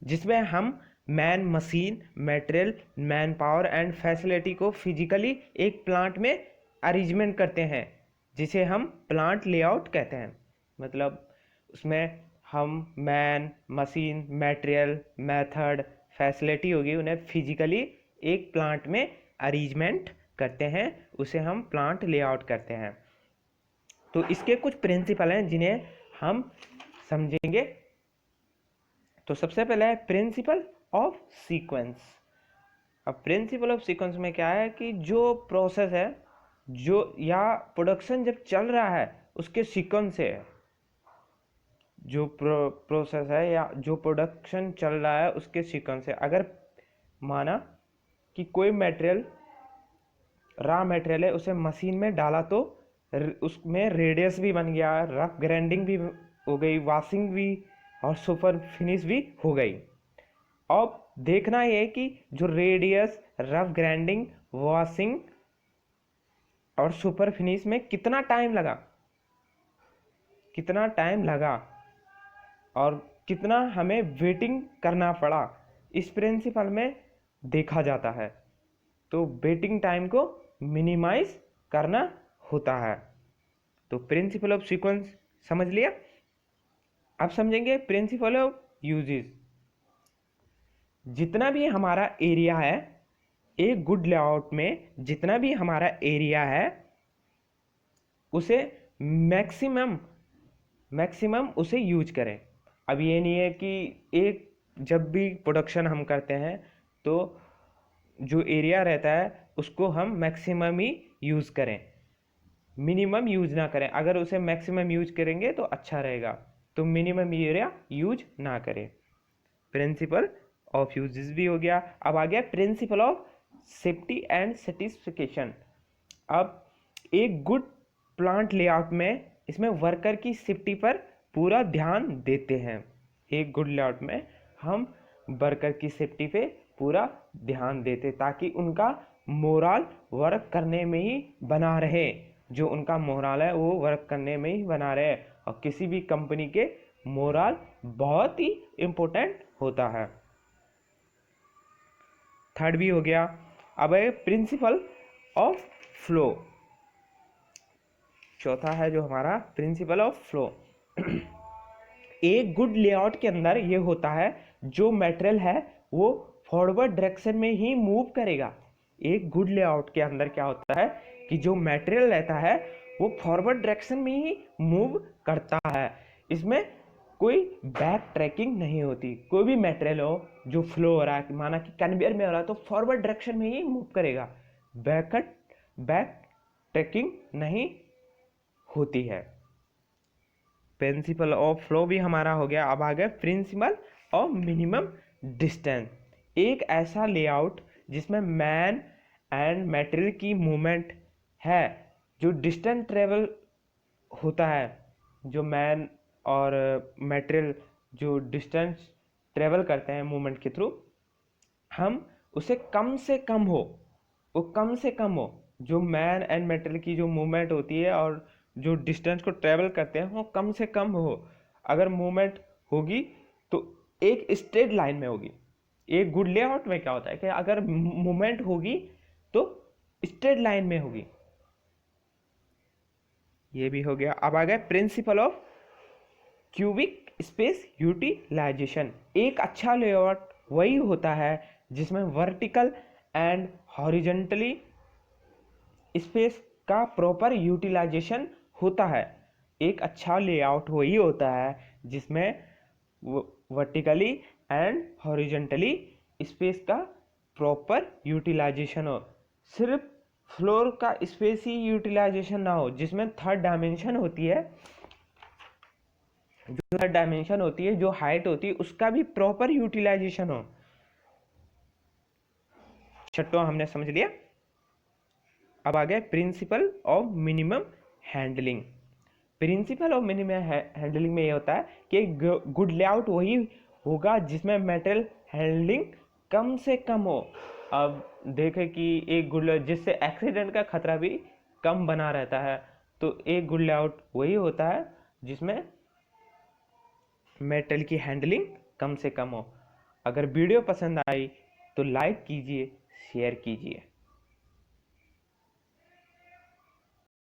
जिसमें हम man, machine, material, man power and facility को फिजिकली एक प्लांट में अरेंजमेंट करते हैं, जिसे हम प्लांट लेआउट कहते हैं। मतलब उसमें हम man, machine, material, method, facility होगी, उन्हें फिजिकली एक प्लांट में अरेंजमेंट करते हैं, उसे हम प्लांट लेआउट करते हैं। तो इसके कुछ प्रिंसिपल हैं जिन्हें हम समझेंगे। तो सबसे पहले है प्रिंसिपल ऑफ सीक्वेंस। अब प्रिंसिपल ऑफ सीक्वेंस में क्या है कि जो प्रोसेस है, जो या प्रोडक्शन जब चल रहा है उसके सीक्वेंस से है। जो प्रोसेस है या जो प्रोडक्शन चल रहा है उसके सीक्वेंस से। अगर माना कि कोई मटेरियल, रॉ मटेरियल है, उसे मशीन में डाला तो उसमें रेडियस भी बन गया, रफ ग्राइंडिंग भी हो गई, वॉशिंग भी और सुपर फिनिश भी हो गई। अब देखना ये कि जो रेडियस, रफ ग्राइंडिंग, वॉशिंग और सुपर फिनिश में कितना टाइम लगा और कितना हमें वेटिंग करना पड़ा, इस प्रिंसिपल में देखा जाता है। तो वेटिंग टाइम को मिनिमाइज करना होता है। तो प्रिंसिपल ऑफ सीक्वेंस समझ लिया। अब समझेंगे प्रिंसिपल ऑफ यूजेस। जितना भी हमारा एरिया है, एक गुड लेआउट में जितना भी हमारा एरिया है उसे मैक्सिमम उसे यूज करें। अब ये नहीं है कि एक जब भी प्रोडक्शन हम करते हैं तो जो एरिया रहता है उसको हम मैक्सिमम ही यूज़ करें, मिनिमम यूज ना करें। अगर उसे मैक्सिमम यूज करेंगे तो अच्छा रहेगा, तो मिनिमम एरिया यूज ना करें। प्रिंसिपल ऑफ यूजेस भी हो गया। अब आ गया principle of safety and satisfaction. अब एक गुड प्लांट लेआउट में इसमें वर्कर की सेफ्टी पर पूरा ध्यान देते हैं। एक गुड लेआउट में हम वर्कर की सेफ्टी पे पूरा ध्यान देते ताकि उनका मोरल वर्क करने में ही बना रहे। जो उनका मोरल है वो वर्क करने में ही बना रहे। और किसी भी कंपनी के मोरल बहुत ही इम्पोर्टेंट होता है। थर्ड भी हो गया। अब है प्रिंसिपल ऑफ फ्लो। चौथा है जो हमारा प्रिंसिपल ऑफ फ्लो। एक गुड लेआउट के अंदर ये होता है, जो मटेरियल है वो फॉरवर्ड डायरेक्शन में ही मूव करेगा। एक गुड लेआउट के अंदर क्या होता है कि जो मटेरियल रहता है वो फॉरवर्ड डायरेक्शन में ही मूव करता है। इसमें कोई बैक ट्रैकिंग नहीं होती। कोई भी मटेरियल हो जो फ्लो हो रहा है, माना कि कन्वेयर में हो रहा है, तो फॉरवर्ड डायरेक्शन में ही मूव करेगा, बैक ट्रैकिंग नहीं होती है। प्रिंसिपल ऑफ फ्लो भी हमारा हो गया। अब आ गया प्रिंसिपल ऑफ मिनिमम डिस्टेंस। एक ऐसा लेआउट जिसमें मैन एंड मटेरियल की मूवमेंट है, जो डिस्टेंस ट्रेवल होता है, जो मैन और मटेरियल जो डिस्टेंस ट्रेवल करते हैं मूवमेंट के थ्रू, हम उसे कम से कम हो, वो कम से कम हो। जो मैन एंड मटेरियल की जो मूवमेंट होती है और जो डिस्टेंस को ट्रेवल करते हैं वो कम से कम हो। अगर मूवमेंट होगी तो एक स्ट्रेट लाइन में होगी। एक गुड लेआउट में क्या होता है कि अगर मूवमेंट होगी तो स्ट्रेट लाइन में होगी। ये भी हो गया। अब आ गया principle of cubic space utilization. एक अच्छा लेआउट वही होता है जिसमें वर्टिकल एंड हॉरिजॉन्टली स्पेस का प्रॉपर यूटिलाइजेशन होता है। एक अच्छा लेआउट वही होता है जिसमें वर्टिकली एंड हॉरिजॉन्टली स्पेस का प्रॉपर यूटिलाइजेशन हो। सिर्फ फ्लोर का स्पेस ही यूटिलाइजेशन ना हो, जिसमें थर्ड डायमेंशन होती है, जो थर्ड डायमेंशन होती है, जो हाइट होती है, उसका भी प्रॉपर यूटिलाइजेशन हो। छठवां हमने समझ लिया। अब आ गया principle of minimum handling. Principle of minimum handling में ये होता है कि गुड लेआउट वही होगा जिसमें मटेरियल हैंडलिंग कम से कम हो। अब देखें कि एक गुड, जिससे एक्सीडेंट का खतरा भी कम बना रहता है, तो एक गुड लेआउट वही होता है जिसमें मटेरियल की हैंडलिंग कम से कम हो। अगर वीडियो पसंद आई तो लाइक कीजिए, शेयर कीजिए।